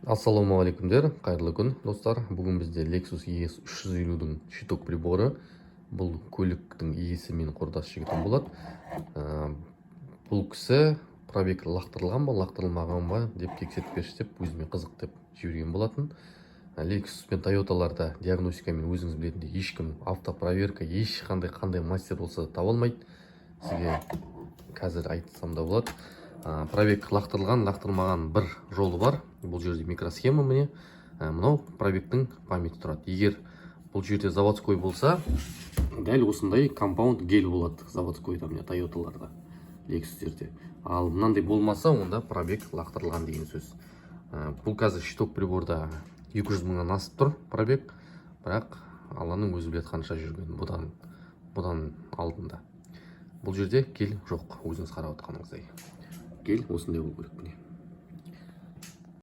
Ассалаумағалейкумдер, қайырлы күн достар. Бүгін бізде Lexus ES 350-дің щиток приборы. Бұл көліктің иесі мен құрдас жігітім болады. Бұл кісі пробег лақтырылған ба, лақтырылмаған ба деп тексеріп берші деп өзіме қызық деп жіберген болатын. Lexus пен Toyotаларда диагностикамен өзіңіз білетіндей ешкім автопроверка, қандай мастер болса да таба алмайды. Сізге қазір айтсам да болады. Пробег лақтырылған, лақтырмаған бір жолы бар. Бұл жерде микросхема міне. Мынау пробегтің памяті тұрады. Егер бұл жерде заводской болса, дәл осындай компаунд гель болады заводской там Toyotаларда, Lexusтерде. Ал мынандай болмаса, онда пробег лақтырылған деген сөз. Бұл қазір щиток приборда 200 мыңнан асып тұр пробег, бірақ Алланың өзі біледі қанша жүрген бұдан алдында. Бұл жерде гель жоқ, өзіңіз қарап отқаныңыздай. Гель осындай болу керек міне.